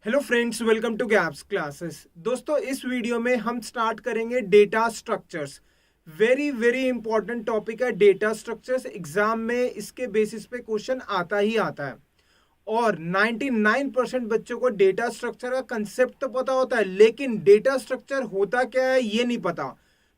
Hello friends, welcome to gaps classes. दोस्तों, इस video में हम स्टार्ट करेंगे data structures. Very very important topic है डेटा स्ट्रक्चर्स। एग्जाम में इसके बेसिस पे क्वेश्चन आता ही आता है और 99% बच्चों को डेटा स्ट्रक्चर का कंसेप्ट तो पता होता है, लेकिन डेटा स्ट्रक्चर होता क्या है ये नहीं पता।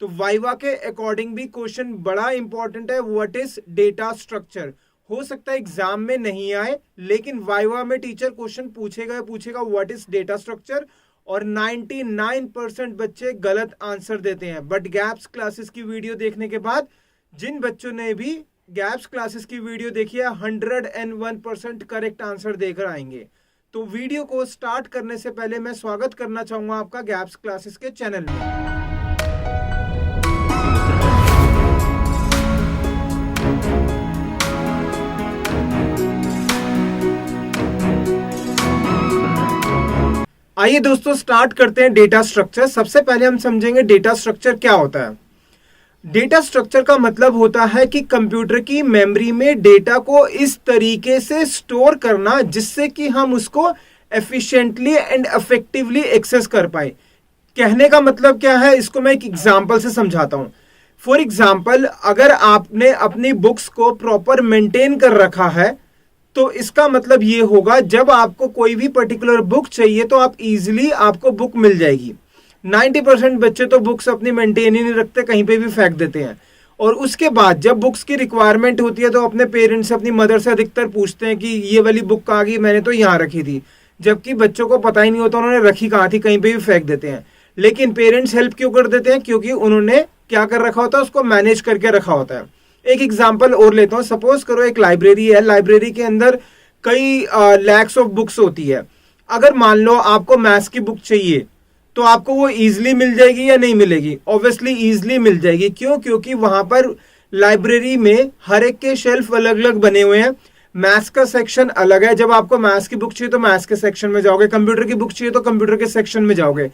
तो वाइवा के अकॉर्डिंग भी क्वेश्चन बड़ा इंपॉर्टेंट है, व्हाट इज डेटा स्ट्रक्चर। हो सकता है एग्जाम में नहीं आए, लेकिन वाइवा में टीचर क्वेश्चन पूछेगा व्हाट इज डेटा स्ट्रक्चर, और 99% बच्चे गलत आंसर देते हैं। बट गैप्स क्लासेस की वीडियो देखने के बाद जिन बच्चों ने भी गैप्स क्लासेस की वीडियो देखी है 101% करेक्ट आंसर देकर आएंगे। तो वीडियो को स्टार्ट करने से पहले मैं स्वागत करना चाहूंगा आपका गैप्स क्लासेस के चैनल में। आइए दोस्तों, स्टार्ट करते हैं डेटा स्ट्रक्चर। सबसे पहले हम समझेंगे डेटा स्ट्रक्चर क्या होता है। डेटा स्ट्रक्चर का मतलब होता है कि कंप्यूटर की मेमोरी में डेटा को इस तरीके से स्टोर करना जिससे कि हम उसको एफिशिएंटली एंड इफेक्टिवली एक्सेस कर पाए। कहने का मतलब क्या है, इसको मैं एक एग्जांपल से समझाता हूं। फॉर एग्जांपल, अगर आपने अपनी बुक्स को प्रॉपर मेंटेन कर रखा है तो इसका मतलब ये होगा जब आपको कोई भी पर्टिकुलर बुक चाहिए तो आप इजीली आपको बुक मिल जाएगी। 90% बच्चे तो बुक्स अपनी मेंटेन ही नहीं रखते, कहीं पे भी फेंक देते हैं। और उसके बाद जब बुक्स की रिक्वायरमेंट होती है तो अपने पेरेंट्स से, अपनी मदर से अधिकतर पूछते हैं कि ये वाली बुक कहाँ गई, मैंने तो यहाँ रखी थी। जबकि बच्चों को पता ही नहीं होता उन्होंने रखी कहाँ थी, कहीं पे भी फेंक देते हैं। लेकिन पेरेंट्स हेल्प क्यों कर देते हैं? क्योंकि उन्होंने क्या कर रखा होता है, उसको मैनेज करके रखा होता है। एक एग्जाम्पल और लेता हूँ। सपोज करो एक लाइब्रेरी है, लाइब्रेरी के अंदर कई लैक्स ऑफ बुक्स होती है। अगर मान लो आपको मैथ्स की बुक चाहिए तो आपको वो इजीली मिल जाएगी या नहीं मिलेगी? ऑब्वियसली इजीली मिल जाएगी। क्यों? क्योंकि वहां पर लाइब्रेरी में हर एक के शेल्फ अलग अलग बने हुए हैं। मैथ्स का सेक्शन अलग है, जब आपको मैथ्स की बुक चाहिए तो मैथ्स के सेक्शन में जाओगे, कंप्यूटर की बुक चाहिए तो कंप्यूटर के सेक्शन में जाओगे।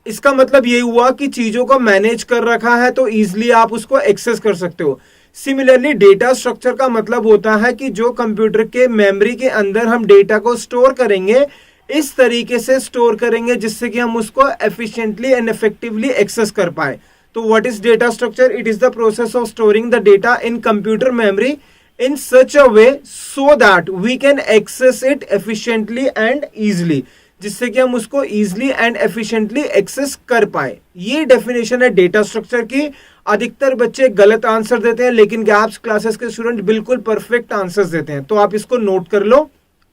इसका मतलब ये हुआ कि चीजों को मैनेज कर रखा है तो इजीली आप उसको एक्सेस कर सकते हो। सिमिलरली डेटा स्ट्रक्चर का मतलब होता है कि जो कंप्यूटर के मेमोरी के अंदर हम डेटा को स्टोर करेंगे, इस तरीके से स्टोर करेंगे जिससे कि हम उसको एफिशिएंटली एंड इफेक्टिवली एक्सेस कर पाए। तो what is data structure? It is the process of storing the data in computer memory in such a way so that we can access it efficiently and easily, जिससे कि हम उसको easily and efficiently access कर पाए। ये definition है data structure की। अधिकतर बच्चे गलत आंसर देते हैं, लेकिन गैप्स क्लासेस के स्टूडेंट बिल्कुल परफेक्ट आंसर्स देते हैं। तो आप इसको नोट कर लो।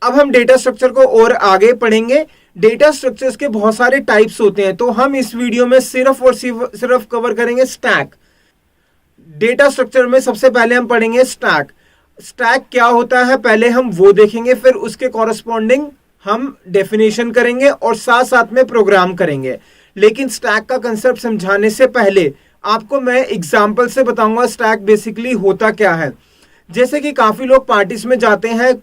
अब हम डेटा स्ट्रक्चर को और आगे पढ़ेंगे। डेटा स्ट्रक्चर्स के बहुत सारे टाइप्स होते हैं, तो हम इस वीडियो में सिर्फ और सिर्फ कवर करेंगे स्टैक। डेटा स्ट्रक्चर में सबसे पहले हम पढ़ेंगे स्टैक। स्टैक क्या होता है पहले हम वो देखेंगे, फिर उसके कॉरस्पॉन्डिंग हम डेफिनेशन करेंगे और साथ साथ में प्रोग्राम करेंगे। लेकिन स्टैक का कंसेप्ट समझाने से पहले आपको मैं एग्जांपल से बताऊंगा स्टैक बेसिकली होता क्या है। जैसे कि काफी लोग पार्टीज में जाते हैं,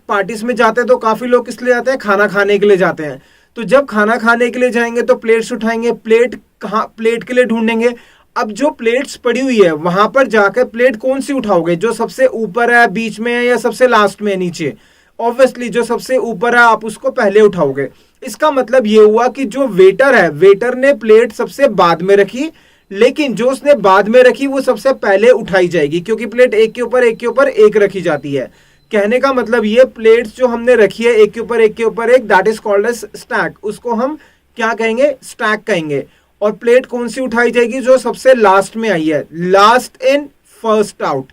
तो काफी लोग किस लिए जाते हैं? खाना खाने के लिए जाते हैं। तो जब खाना खाने के लिए जाएंगे तो प्लेट्स उठाएंगे, प्लेट के लिए ढूंढेंगे। अब जो प्लेट्स पड़ी हुई है वहां पर जाकर प्लेट कौन सी उठाओगे? जो सबसे ऊपर है, बीच में है, या सबसे लास्ट में है नीचे? ऑब्वियसली जो सबसे ऊपर है आप उसको पहले उठाओगे। इसका मतलब ये हुआ कि जो वेटर है, वेटर ने प्लेट सबसे बाद में रखी, लेकिन जो उसने बाद में रखी वो सबसे पहले उठाई जाएगी, क्योंकि प्लेट एक के ऊपर एक रखी जाती है। कहने का मतलब ये प्लेट्स जो हमने रखी है एक के ऊपर एक, that is called as stack. उसको हम क्या कहेंगे? स्टैक कहेंगे। और प्लेट कौन सी उठाई जाएगी? जो सबसे लास्ट में आई है, last in first out,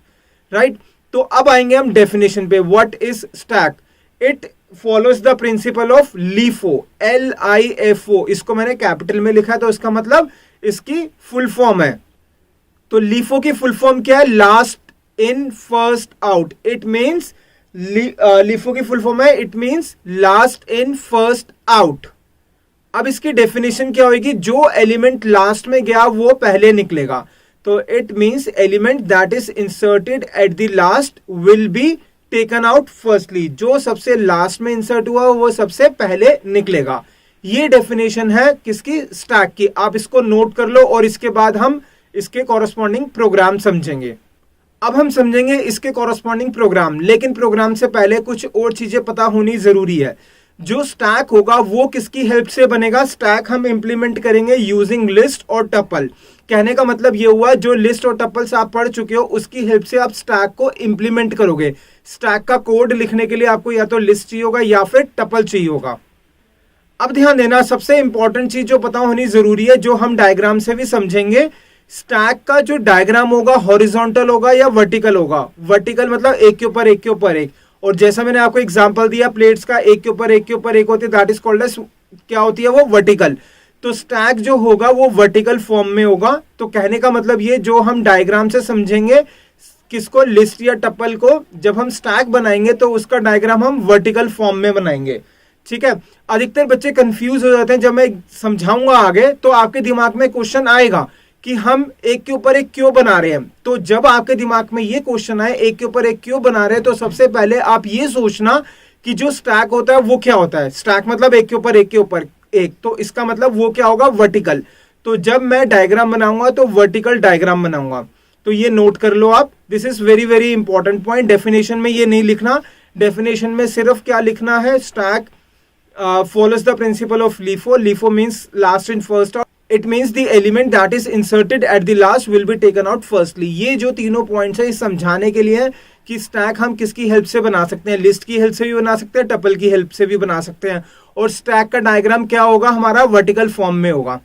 right. तो अब आएंगे हम डेफिनेशन पे। What is stack? It follows the principle of LIFO, LIFO। इसको मैंने कैपिटल में लिखा है, तो इसका मतलब इसकी फुल फॉर्म है। तो LIFO की फुल फॉर्म क्या है? Last in first out. It means LIFO की फुल फॉर्म है, it means last in first out. अब इसकी डेफिनेशन क्या होगी? जो एलिमेंट लास्ट में गया वो पहले निकलेगा। तो it means element that is inserted at the last will be taken out firstly. जो सबसे लास्ट में इंसर्ट हुआ वो सबसे पहले निकलेगा। ये डेफिनेशन है किसकी? स्टैक की। आप इसको नोट कर लो और इसके बाद हम इसके कॉरस्पॉन्डिंग प्रोग्राम समझेंगे। अब हम समझेंगे इसके कॉरस्पॉन्डिंग प्रोग्राम, लेकिन प्रोग्राम से पहले कुछ और चीजें पता होनी जरूरी है। जो स्टैक होगा वो किसकी हेल्प से बनेगा? स्टैक हम इंप्लीमेंट करेंगे यूजिंग लिस्ट और टपल। कहने का मतलब ये हुआ, जो लिस्ट और टपल्स आप पढ़ चुके हो उसकी हेल्प से आप स्टैक को इंप्लीमेंट करोगे। स्टैक का कोड लिखने के लिए आपको या तो लिस्ट चाहिए होगा या फिर टपल चाहिए होगा। अब ध्यान देना, सबसे इंपॉर्टेंट चीज जो पता होनी जरूरी है, जो हम डायग्राम से भी समझेंगे, स्टैक का जो डायग्राम होगा हॉरिजॉन्टल होगा या वर्टिकल होगा। वर्टिकल मतलब एक के ऊपर एक के ऊपर एक, और जैसा मैंने आपको एग्जांपल दिया प्लेट्स का, एक के ऊपर एक के ऊपर एक होती है, दैट इज कॉल्ड एज क्या होती है वो? वर्टिकल। तो स्टैक जो होगा वो वर्टिकल फॉर्म में होगा। तो कहने का मतलब ये, जो हम डायग्राम से समझेंगे किसको? लिस्ट या टपल को। जब हम स्टैक बनाएंगे तो उसका डायग्राम हम वर्टिकल फॉर्म में बनाएंगे। ठीक है, अधिकतर बच्चे कंफ्यूज हो जाते हैं। जब मैं समझाऊंगा आगे तो आपके दिमाग में क्वेश्चन आएगा कि हम एक के ऊपर एक क्यों बना रहे हैं। तो जब आपके दिमाग में ये क्वेश्चन आए एक के ऊपर एक क्यों बना रहे हैं, तो सबसे पहले आप ये सोचना कि जो स्टैक होता है वो क्या होता है। स्टैक मतलब एक के ऊपर एक के ऊपर एक, तो इसका मतलब वो क्या होगा? वर्टिकल। तो जब मैं डायग्राम बनाऊंगा तो वर्टिकल डायग्राम बनाऊंगा। तो ये नोट कर लो आप, this is very very important point. Definition में ये नहीं लिखना, डेफिनेशन में सिर्फ क्या लिखना है? Stack follows the principle of LIFO. LIFO means last in first out. It means the element that is inserted at the last will be taken out firstly. ये जो तीनों पॉइंट्स है, इस समझाने के लिए कि स्टैक हम किसकी हेल्प से बना सकते हैं? लिस्ट की हेल्प से भी बना सकते हैं, टपल की हेल्प से भी बना सकते हैं। और स्टैक का डायग्राम क्या होगा? हमारा वर्टिकल फॉर्म में होगा।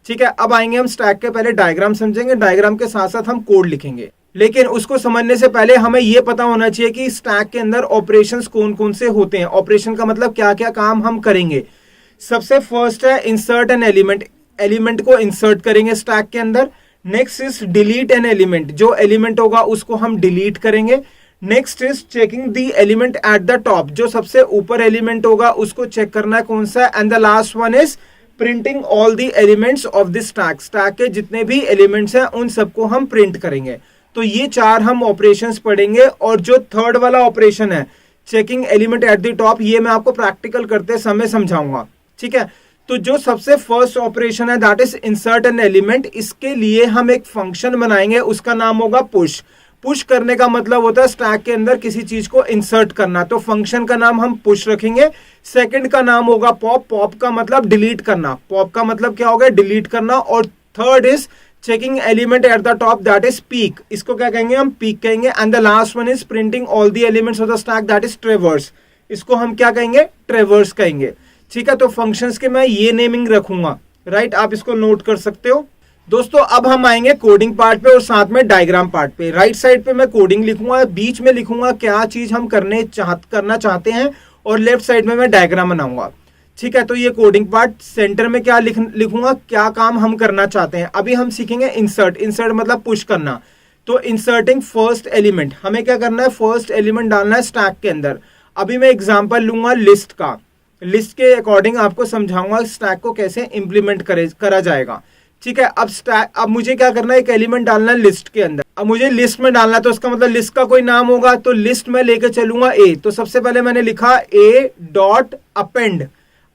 ठीक है, अब आएंगे हम स्टैक के पहले डायग्राम समझेंगे, डायग्राम के साथ साथ हम कोड लिखेंगे। लेकिन उसको समझने से पहले हमें यह पता होना चाहिए कि स्टैक के अंदर ऑपरेशंस कौन कौन से होते हैं। ऑपरेशन का मतलब क्या क्या काम हम करेंगे। सबसे फर्स्ट है इंसर्ट एन एलिमेंट। एलिमेंट को इंसर्ट करेंगे स्टैक के अंदर। Next is delete an element. जो एलिमेंट होगा उसको हम डिलीट करेंगे। Next is checking the element at the top. जो सबसे ऊपर एलिमेंट होगा उसको चेक करना है कौन सा। And the last one is printing all the elements of the stack. Stack के जितने भी एलिमेंट्स हैं उन सबको हम प्रिंट करेंगे। तो ये चार हम ऑपरेशंस पढ़ेंगे। और जो थर्ड वाला ऑपरेशन है checking element at the top, ये मैं आपको प्रैक्टिकल करते समय समझाऊंगा। ठीक है, तो जो सबसे फर्स्ट ऑपरेशन है that is insert an element. इसके लिए हम एक फंक्शन बनाएंगे, उसका नाम होगा पुश। पुश करने का मतलब होता है स्टैक के अंदर किसी चीज को इंसर्ट करना। तो फंक्शन का नाम हम पुश रखेंगे। सेकंड का नाम होगा पॉप। पॉप का मतलब डिलीट करना। पॉप का मतलब क्या होगा? डिलीट करना। और third is checking element at the top, that is peak. इसको क्या कहेंगे? हम पीक कहेंगे। And the last one is printing all the elements of the stack, that is ट्रेवर्स। इसको हम क्या कहेंगे? ट्रेवर्स कहेंगे। ठीक है, तो फंक्शंस के मैं ये नेमिंग रखूंगा। राइट, आप इसको नोट कर सकते हो। दोस्तों अब हम आएंगे कोडिंग पार्ट पे और साथ में डायग्राम पार्ट पे। राइट साइड पे मैं कोडिंग लिखूंगा, बीच में लिखूंगा क्या चीज हम करना चाहते हैं, और लेफ्ट साइड में मैं डायग्राम बनाऊंगा। ठीक है, तो ये कोडिंग पार्ट। सेंटर में क्या लिखूंगा? क्या काम हम करना चाहते हैं। अभी हम सीखेंगे इंसर्ट। इंसर्ट मतलब पुश करना। तो इंसर्टिंग फर्स्ट एलिमेंट, हमें क्या करना है? फर्स्ट एलिमेंट डालना है स्टैक के अंदर। अभी मैं एग्जांपल लूंगा लिस्ट का। लिस्ट के अकॉर्डिंग आपको समझाऊंगा स्टैक को कैसे इंप्लीमेंट करा जाएगा। ठीक है, अब मुझे क्या करना है? एक एलिमेंट डालना है लिस्ट के अंदर। अब मुझे लिस्ट में डालना है तो उसका मतलब लिस्ट का कोई नाम होगा। तो लिस्ट में लेके चलूंगा ए। तो सबसे पहले मैंने लिखा ए डॉट अपेंड।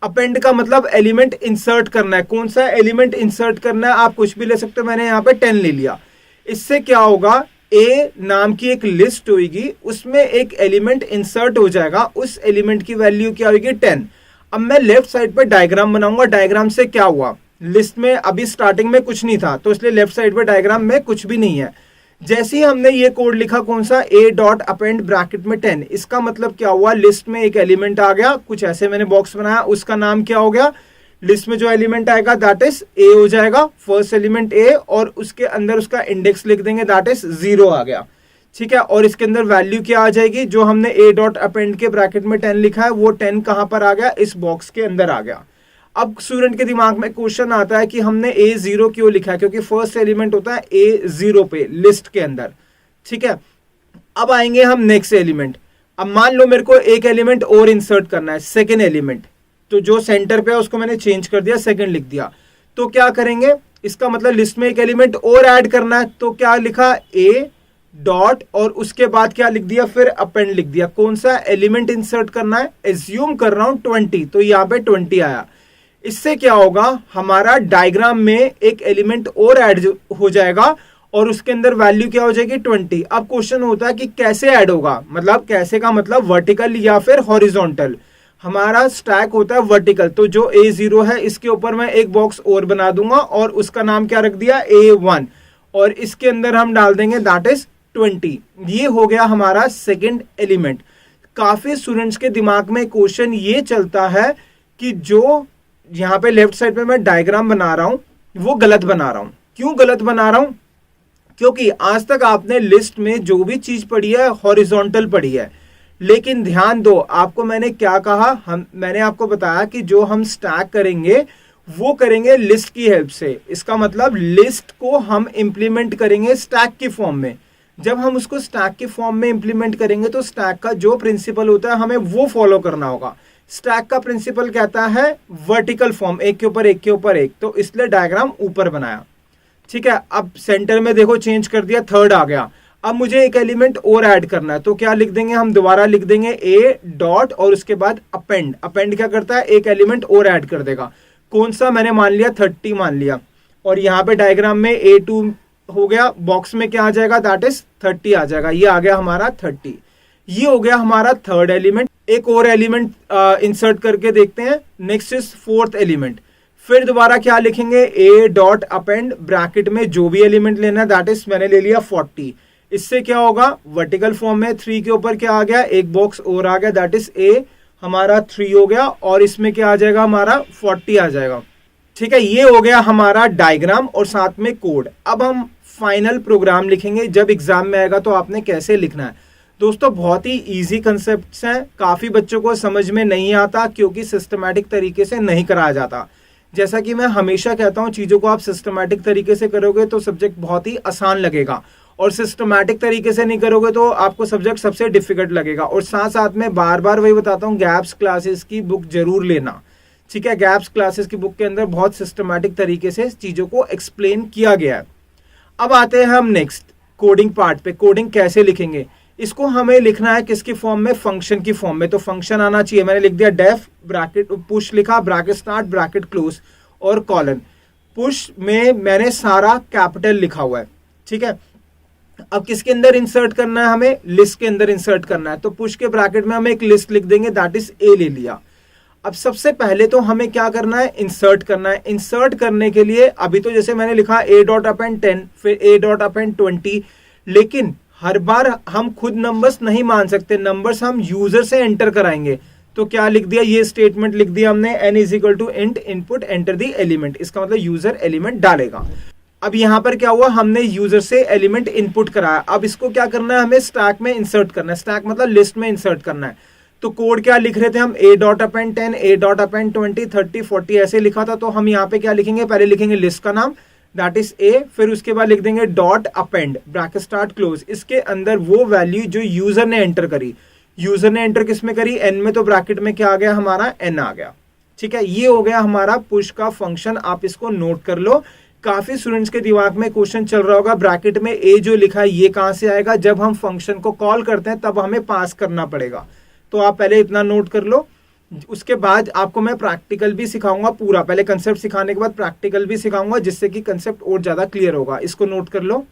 अपेंड का मतलब एलिमेंट इंसर्ट करना है। कौन सा एलिमेंट इंसर्ट करना है? आप कुछ भी ले सकते हो, मैंने यहाँ पे 10 ले लिया। इससे क्या होगा? ए नाम की एक लिस्ट होगी, उसमें एक एलिमेंट इंसर्ट हो जाएगा। उस एलिमेंट की वैल्यू क्या होगी? 10। अब मैं लेफ्ट साइड पे डायग्राम बनाऊंगा। डायग्राम से क्या हुआ? लिस्ट में अभी स्टार्टिंग में कुछ नहीं था, तो इसलिए लेफ्ट साइड पे डायग्राम में कुछ भी नहीं है। जैसे ही हमने ये कोड लिखा, कौन सा? ए डॉट अपेंड ब्रैकेट में 10। इसका मतलब क्या हुआ? लिस्ट में एक एलिमेंट आ गया, कुछ ऐसे मैंने बॉक्स बनाया, उसका नाम क्या हो गया? लिस्ट में जो एलिमेंट आएगा दैट इज ए हो जाएगा। फर्स्ट एलिमेंट ए, और उसके अंदर उसका इंडेक्स लिख देंगे, दैट इज 0 आ गया। ठीक है, और इसके अंदर वैल्यू क्या आ जाएगी? जो हमने ए डॉट अपेंड के ब्रैकेट में 10 लिखा है वो 10 कहां पर आ गया? इस बॉक्स के अंदर आ गया। अब स्टूडेंट के दिमाग में क्वेश्चन आता है कि हमने A0 क्यों लिखा है? क्योंकि फर्स्ट एलिमेंट होता है A0 पे लिस्ट के अंदर। ठीक है, अब आएंगे हम नेक्स्ट एलिमेंट। अब मान लो मेरे को एक एलिमेंट और इंसर्ट करना है, सेकंड एलिमेंट। तो जो सेंटर पे है उसको मैंने चेंज कर दिया, सेकंड लिख दिया। तो क्या करेंगे? इसका मतलब लिस्ट में एक एलिमेंट और ऐड करना है। तो क्या लिखा? A डॉट, और उसके बाद क्या लिख दिया? फिर अपेंड लिख दिया। कौन सा एलिमेंट इंसर्ट करना है? एज्यूम कर रहा हूं 20, तो यहाँ पे 20 आया। इससे क्या होगा? हमारा डायग्राम में एक एलिमेंट और ऐड हो जाएगा और उसके अंदर वैल्यू क्या हो जाएगी? 20। अब क्वेश्चन होता है कि कैसे ऐड होगा? मतलब कैसे का मतलब वर्टिकल या फिर हॉरिजॉन्टल। हमारा स्टैक होता है वर्टिकल, तो जो A0 है इसके ऊपर मैं एक बॉक्स और बना दूंगा और उसका नाम क्या रख दिया, A1, और इसके अंदर हम डाल देंगे दैट इज 20। ये हो गया हमारा सेकंड एलिमेंट। काफी स्टूडेंट्स के दिमाग में क्वेश्चन ये चलता है कि जो यहाँ पे लेफ्ट साइड पे मैं डायग्राम बना रहा हूं वो गलत बना रहा हूं। क्यों गलत बना रहा हूं? क्योंकि आज तक आपने लिस्ट में जो भी चीज पढ़ी है हॉरिजॉन्टल पढ़ी है, लेकिन ध्यान दो आपको मैंने क्या कहा, मैंने आपको बताया कि जो हम स्टैक करेंगे वो करेंगे लिस्ट की हेल्प से। इसका मतलब लिस्ट को हम इंप्लीमेंट करेंगे स्टैक की फॉर्म में। जब हम उसको स्टैक की फॉर्म में इंप्लीमेंट करेंगे तो स्टैक का जो प्रिंसिपल होता है हमें वो फॉलो करना होगा। स्टैक का प्रिंसिपल कहता है वर्टिकल फॉर्म, एक के ऊपर एक के ऊपर एक, तो इसलिए डायग्राम ऊपर बनाया। ठीक है, अब सेंटर में देखो चेंज कर दिया, थर्ड आ गया। अब मुझे एक एलिमेंट और ऐड करना है, तो क्या लिख देंगे हम, दोबारा लिख देंगे ए डॉट और उसके बाद अपेंड। अपेंड क्या करता है, एक एलिमेंट और ऐड कर देगा। कौन सा, मैंने मान लिया 30 मान लिया, और यहाँ पे डायग्राम में A2 हो गया, बॉक्स में क्या आ जाएगा, दैट इज 30 आ जाएगा। ये आ गया हमारा 30। ये हो गया हमारा थर्ड एलिमेंट। एक और एलिमेंट इंसर्ट करके देखते हैं, नेक्स्ट इज फोर्थ एलिमेंट। फिर दोबारा क्या लिखेंगे, ए डॉट अपेंड ब्रैकेट में जो भी एलिमेंट लेना है, दैट इज मैंने ले लिया 40। इससे क्या होगा, वर्टिकल फॉर्म में 3 के ऊपर क्या आ गया, एक बॉक्स और आ गया, दैट इज ए हमारा 3 हो गया, और इसमें क्या आ जाएगा हमारा 40 आ जाएगा। ठीक है, ये हो गया हमारा डायग्राम और साथ में कोड। अब हम फाइनल प्रोग्राम लिखेंगे, जब एग्जाम में आएगा तो आपने कैसे लिखना है। दोस्तों बहुत ही इजी कंसेप्ट्स हैं, काफी बच्चों को समझ में नहीं आता क्योंकि सिस्टमैटिक तरीके से नहीं कराया जाता। जैसा कि मैं हमेशा कहता हूं, चीजों को आप सिस्टमैटिक तरीके से करोगे तो सब्जेक्ट बहुत ही आसान लगेगा, और सिस्टमैटिक तरीके से नहीं करोगे तो आपको सब्जेक्ट सबसे डिफिकल्ट लगेगा। और साथ साथ में बार बार वही बताता हूँ, गैप्स क्लासेस की बुक जरूर लेना। ठीक है, गैप्स क्लासेस की बुक के अंदर बहुत सिस्टमैटिक तरीके से चीजों को एक्सप्लेन किया गया है। अब आते हैं हम नेक्स्ट कोडिंग पार्ट पे। कोडिंग कैसे लिखेंगे, इसको हमें लिखना है किसकी फॉर्म में, फंक्शन की फॉर्म में। तो फंक्शन आना चाहिए, मैंने लिख दिया डेफ ब्रैकेट पुश लिखा, ब्रैकेट स्टार्ट ब्रैकेट क्लोज और कॉलन। पुश में मैंने सारा कैपिटल लिखा हुआ है। ठीक है, अब किसके अंदर इंसर्ट करना है, हमें लिस्ट के अंदर इंसर्ट करना है। तो पुश के ब्रैकेट में हम एक लिस्ट लिख देंगे, दैट इज ए ले लिया। अब सबसे पहले तो हमें क्या करना है, इंसर्ट करना है। इंसर्ट करने के लिए अभी तो जैसे मैंने लिखा ए डॉट अपेंड 10, फिर ए डॉट अपेंड 20, लेकिन हर बार हम खुद नंबर्स नहीं मान सकते, नंबर्स हम यूजर से एंटर कराएंगे। तो क्या लिख दिया, ये स्टेटमेंट लिख दिया हमने, n is equal to int input enter the element. इसका मतलब यूजर एलिमेंट डालेगा। अब यहां पर क्या हुआ, हमने यूजर से एलिमेंट इनपुट कराया। अब इसको क्या करना है, हमें स्टैक में इंसर्ट करना है। स्टैक मतलब लिस्ट में इंसर्ट करना है। तो कोड क्या लिख रहे थे हम, ए डॉट अपेंड 10, ए डॉट अपेंड 20, 30, 40 ऐसे लिखा था। तो हम यहाँ पे क्या लिखेंगे, पहले लिखेंगे लिस्ट का नाम दैट इज ए, फिर उसके बाद लिख देंगे dot append bracket start close. इसके अंदर वो वैल्यू जो यूजर ने एंटर करी, यूजर ने एंटर किस में करी, एन में, तो ब्रैकेट में क्या आ गया हमारा, एन आ गया। ठीक है, ये हो गया हमारा पुश का फंक्शन। आप इसको नोट कर लो, काफी स्टूडेंट्स के दिमाग में क्वेश्चन चल रहा होगा, ब्रैकेट में ए जो लिखा है ये कहां से आएगा, जब हम फंक्शन को कॉल करते हैं तब हमें पास करना पड़ेगा। तो आप पहले इतना नोट कर लो। उसके बाद आपको मैं प्रैक्टिकल भी सिखाऊंगा पूरा, पहले कंसेप्ट सिखाने के बाद प्रैक्टिकल भी सिखाऊंगा, जिससे कि कंसेप्ट और ज्यादा क्लियर होगा। इसको नोट कर लो।